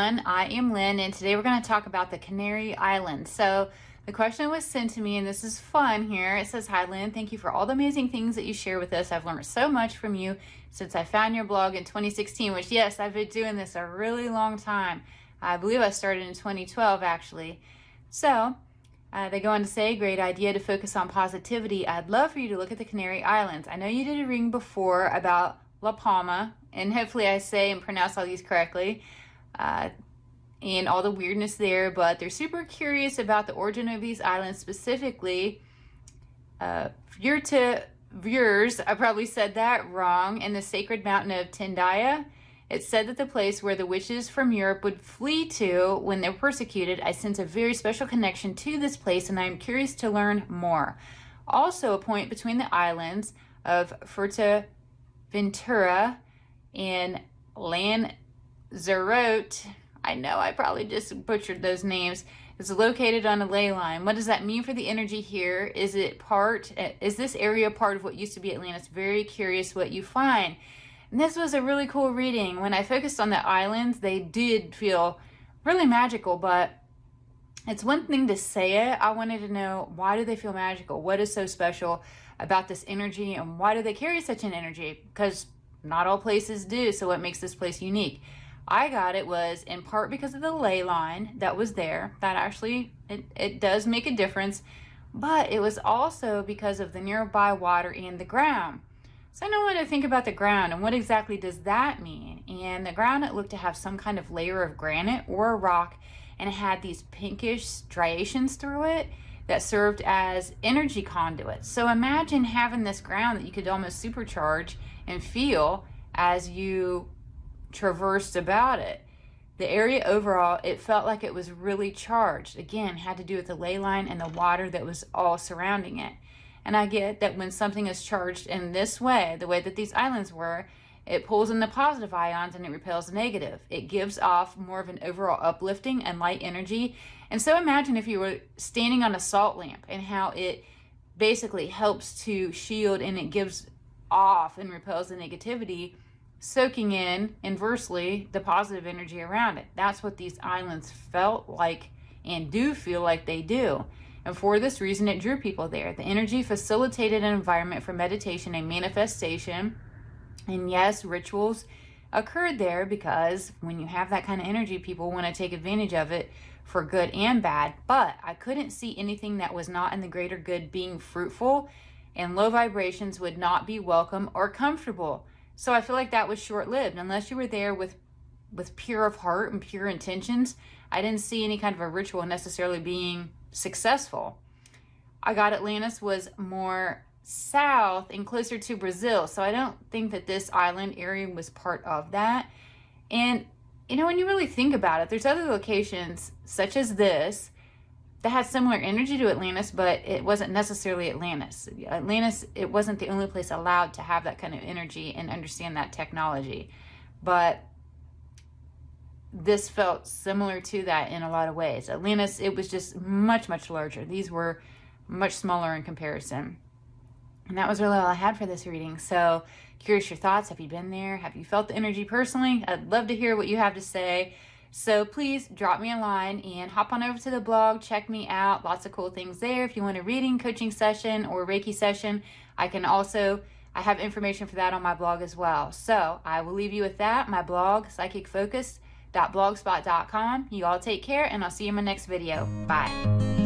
everyone, I am Lynn, and today we're going to talk about the Canary Islands. So the question was sent to me, and this is fun here. It says, "Hi Lynn, thank you for all the amazing things that you share with us. I've learned so much from you since I found your blog in 2016, which yes, I've been doing this a really long time. I believe I started in 2012 actually. So they go on to say, great idea to focus on positivity. I'd love for you to look at the Canary Islands. I know you did a reading before about La Palma, and hopefully I say and pronounce all these correctly, and all the weirdness there, but they're super curious about the origin of these islands, specifically Viers, I probably said that wrong, and the sacred mountain of Tendaya. It's said that the place where the witches from Europe would flee to when they're persecuted. I sense a very special connection to this place, and I'm curious to learn more. Also, a point between the islands of Fuerteventura and Lanzarote, I know I probably just butchered those names, is located on a ley line. What does that mean for the energy here? Is this area part of what used to be Atlantis? Very curious what you find. And this was a really cool reading. When I focused on the islands, they did feel really magical, but it's one thing to say it. I wanted to know, why do they feel magical? What is so special about this energy, and why do they carry such an energy? Because not all places do, so what makes this place unique? I got it was in part because of the ley line that was there. That actually, it does make a difference, but it was also because of the nearby water and the ground. So I know what to think about the ground, and what exactly does that mean? And the ground, it looked to have some kind of layer of granite or a rock, and it had these pinkish striations through it that served as energy conduits. So imagine having this ground that you could almost supercharge and feel as you traversed about it. The area overall, it felt like it was really charged. Again, had to do with the ley line and the water that was all surrounding it. And I get that when something is charged in this way, the way that these islands were, it pulls in the positive ions and it repels the negative. It gives off more of an overall uplifting and light energy. And so imagine if you were standing on a salt lamp and how it basically helps to shield and it gives off and repels the negativity, soaking in inversely the positive energy around it. That's what these islands felt like and do feel like they do. And for this reason, it drew people there. The energy facilitated an environment for meditation and manifestation. And yes, rituals occurred there, because when you have that kind of energy, people want to take advantage of it for good and bad. But I couldn't see anything that was not in the greater good being fruitful, and low vibrations would not be welcome or comfortable. So I feel like that was short-lived. Unless you were there with pure of heart and pure intentions, I didn't see any kind of a ritual necessarily being successful. I got Atlantis was more south and closer to Brazil, so I don't think that this island area was part of that. And you know, when you really think about it, there's other locations such as this that had similar energy to Atlantis, but it wasn't necessarily Atlantis. Atlantis, it wasn't the only place allowed to have that kind of energy and understand that technology. But this felt similar to that in a lot of ways. Atlantis, it was just much, much larger. These were much smaller in comparison. And that was really all I had for this reading. So curious your thoughts. Have you been there? Have you felt the energy personally? I'd love to hear what you have to say. So please drop me a line and hop on over to the blog. Check me out. Lots of cool things there. If you want a reading, coaching session, or Reiki session, I have information for that on my blog as well. So I will leave you with that. My blog, psychicfocus.blogspot.com. You all take care, and I'll see you in my next video. Bye.